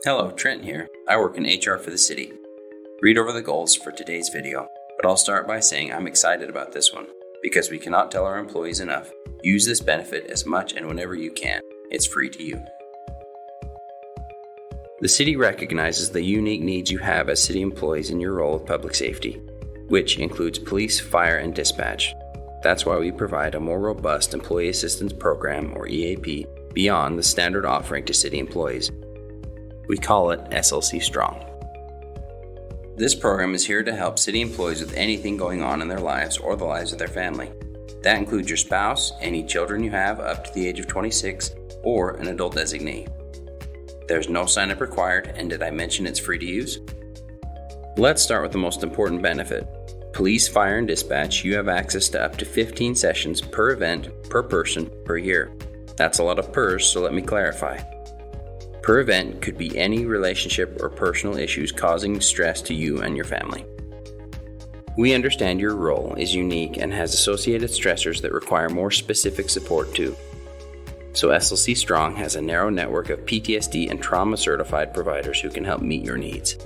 Hello, Trent here. I work in HR for the city. Read over the goals for today's video, but I'll start by saying I'm excited about this one because we cannot tell our employees enough. Use this benefit as much and whenever you can. It's free to you. The city recognizes the unique needs you have as city employees in your role of public safety, which includes police, fire, and dispatch. That's why we provide a more robust Employee Assistance Program, or EAP, beyond the standard offering to city employees. We call it SLC Strong. This program is here to help city employees with anything going on in their lives or the lives of their family. That includes your spouse, any children you have up to the age of 26, or an adult designee. There's no sign-up required, and did I mention it's free to use? Let's start with the most important benefit. Police, fire, and dispatch, you have access to up to 15 sessions per event, per person, per year. That's a lot of pers, so let me clarify. Per event could be any relationship or personal issues causing stress to you and your family. We understand your role is unique and has associated stressors that require more specific support too. So SLC Strong has a narrow network of PTSD and trauma certified providers who can help meet your needs.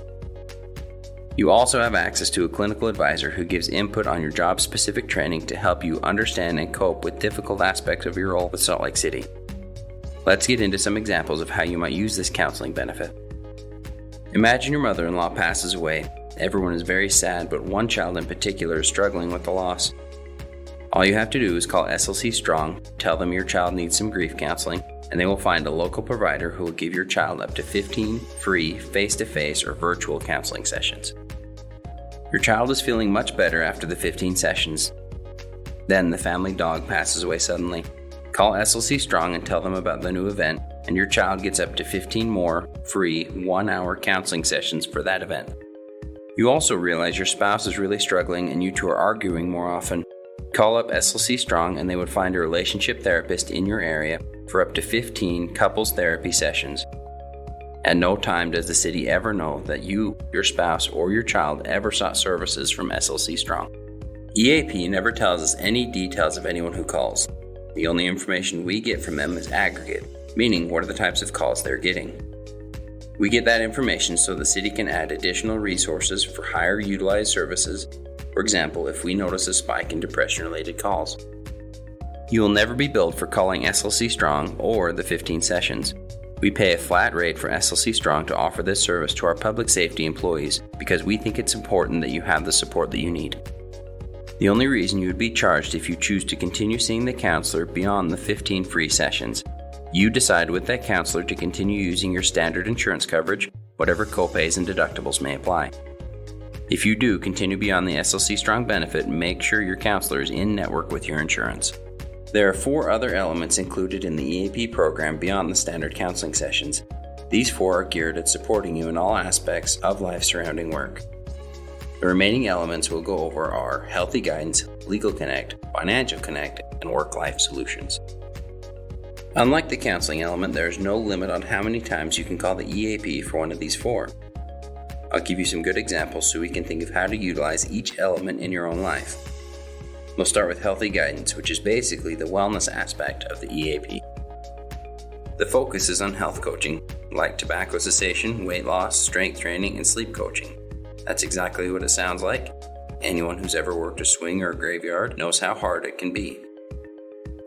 You also have access to a clinical advisor who gives input on your job specific training to help you understand and cope with difficult aspects of your role with Salt Lake City. Let's get into some examples of how you might use this counseling benefit. Imagine your mother-in-law passes away. Everyone is very sad, but one child in particular is struggling with the loss. All you have to do is call SLC Strong, tell them your child needs some grief counseling, and they will find a local provider who will give your child up to 15 free face-to-face or virtual counseling sessions. Your child is feeling much better after the 15 sessions. Then the family dog passes away suddenly. Call SLC Strong and tell them about the new event, and your child gets up to 15 more free 1-hour counseling sessions for that event. You also realize your spouse is really struggling and you two are arguing more often. Call up SLC Strong and they would find a relationship therapist in your area for up to 15 couples therapy sessions. At no time does the city ever know that you, your spouse, or your child ever sought services from SLC Strong. EAP never tells us any details of anyone who calls. The only information we get from them is aggregate, meaning what are the types of calls they're getting. We get that information so the city can add additional resources for higher utilized services. For example, if we notice a spike in depression-related calls. You will never be billed for calling SLC Strong or the 15 sessions. We pay a flat rate for SLC Strong to offer this service to our public safety employees because we think it's important that you have the support that you need. The only reason you would be charged if you choose to continue seeing the counselor beyond the 15 free sessions. You decide with that counselor to continue using your standard insurance coverage, whatever copays and deductibles may apply. If you do continue beyond the SLC Strong benefit, make sure your counselor is in network with your insurance. There are 4 other elements included in the EAP program beyond the standard counseling sessions. These 4 are geared at supporting you in all aspects of life surrounding work. The remaining elements we'll go over are Healthy Guidance, Legal Connect, Financial Connect, and Work-Life Solutions. Unlike the counseling element, there is no limit on how many times you can call the EAP for one of these 4. I'll give you some good examples so we can think of how to utilize each element in your own life. We'll start with Healthy Guidance, which is basically the wellness aspect of the EAP. The focus is on health coaching, like tobacco cessation, weight loss, strength training, and sleep coaching. That's exactly what it sounds like. Anyone who's ever worked a swing or a graveyard knows how hard it can be.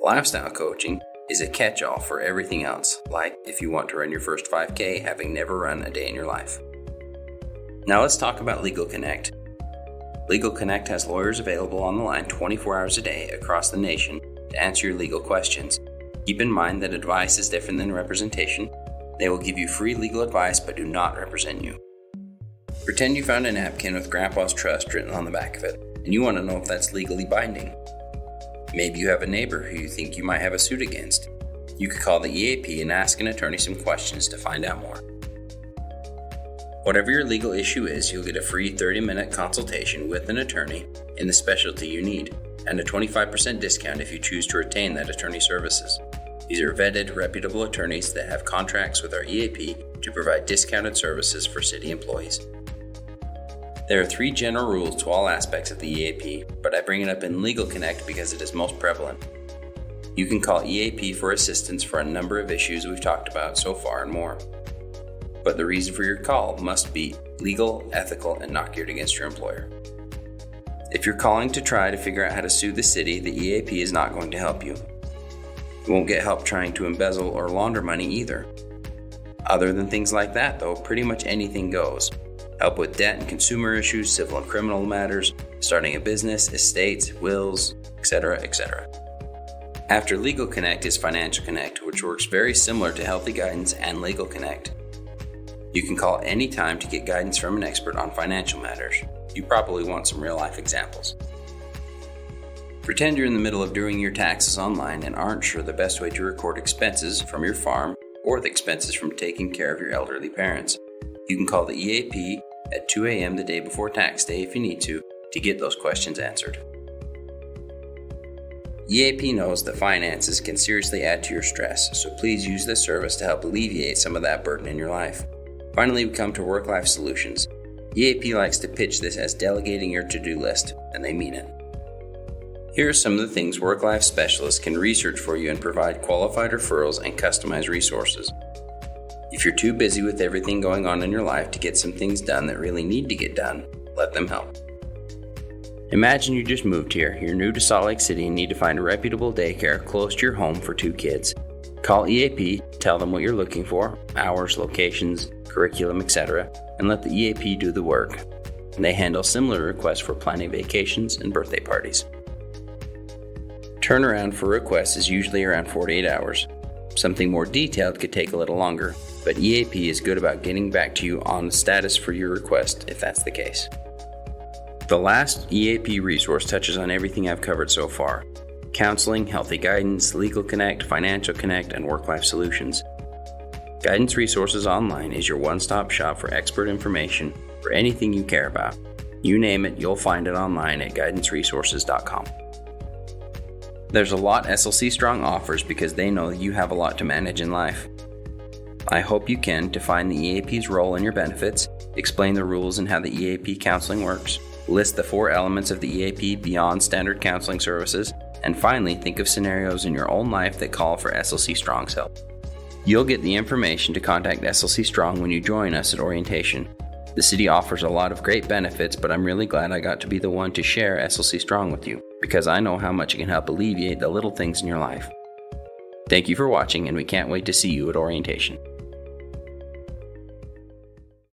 Lifestyle coaching is a catch-all for everything else, like if you want to run your first 5K having never run a day in your life. Now let's talk about Legal Connect. Legal Connect has lawyers available on the line 24 hours a day across the nation to answer your legal questions. Keep in mind that advice is different than representation. They will give you free legal advice but do not represent you. Pretend you found a napkin with Grandpa's Trust written on the back of it, and you want to know if that's legally binding. Maybe you have a neighbor who you think you might have a suit against. You could call the EAP and ask an attorney some questions to find out more. Whatever your legal issue is, you'll get a free 30-minute consultation with an attorney in the specialty you need, and a 25% discount if you choose to retain that attorney services. These are vetted, reputable attorneys that have contracts with our EAP to provide discounted services for city employees. There are 3 general rules to all aspects of the EAP, but I bring it up in Legal Connect because it is most prevalent. You can call EAP for assistance for a number of issues we've talked about so far and more. but the reason for your call must be legal, ethical, and not geared against your employer. If you're calling to try to figure out how to sue the city, the EAP is not going to help you. You won't get help trying to embezzle or launder money either. Other than things like that, though, pretty much anything goes. Help with debt and consumer issues, civil and criminal matters, starting a business, estates, wills, etc., etc. After Legal Connect is Financial Connect, which works very similar to Healthy Guidance and Legal Connect. You can call anytime to get guidance from an expert on financial matters. You probably want some real-life examples. Pretend you're in the middle of doing your taxes online and aren't sure the best way to record expenses from your farm or the expenses from taking care of your elderly parents. You can call the EAP at 2 a.m. the day before tax day if you need to get those questions answered. EAP knows that finances can seriously add to your stress, so please use this service to help alleviate some of that burden in your life. Finally, we come to work-life solutions. EAP likes to pitch this as delegating your to-do list, and they mean it. Here are some of the things work-life specialists can research for you and provide qualified referrals and customized resources. If you're too busy with everything going on in your life to get some things done that really need to get done, let them help. Imagine you just moved here, you're new to Salt Lake City and need to find a reputable daycare close to your home for 2 kids. Call EAP, tell them what you're looking for, hours, locations, curriculum, etc., and let the EAP do the work. They handle similar requests for planning vacations and birthday parties. Turnaround for requests is usually around 48 hours. Something more detailed could take a little longer, but EAP is good about getting back to you on the status for your request if that's the case. The last EAP resource touches on everything I've covered so far: counseling, healthy guidance, Legal Connect, Financial Connect, and work-life solutions. Guidance Resources Online is your one-stop shop for expert information for anything you care about. You name it, you'll find it online at guidanceresources.com. There's a lot SLC Strong offers because they know you have a lot to manage in life. I hope you can define the EAP's role in your benefits, explain the rules and how the EAP counseling works, list the 4 elements of the EAP beyond standard counseling services, and finally think of scenarios in your own life that call for SLC Strong's help. You'll get the information to contact SLC Strong when you join us at orientation. The city offers a lot of great benefits, but I'm really glad I got to be the one to share SLC Strong with you, because I know how much it can help alleviate the little things in your life. Thank you for watching, and we can't wait to see you at orientation.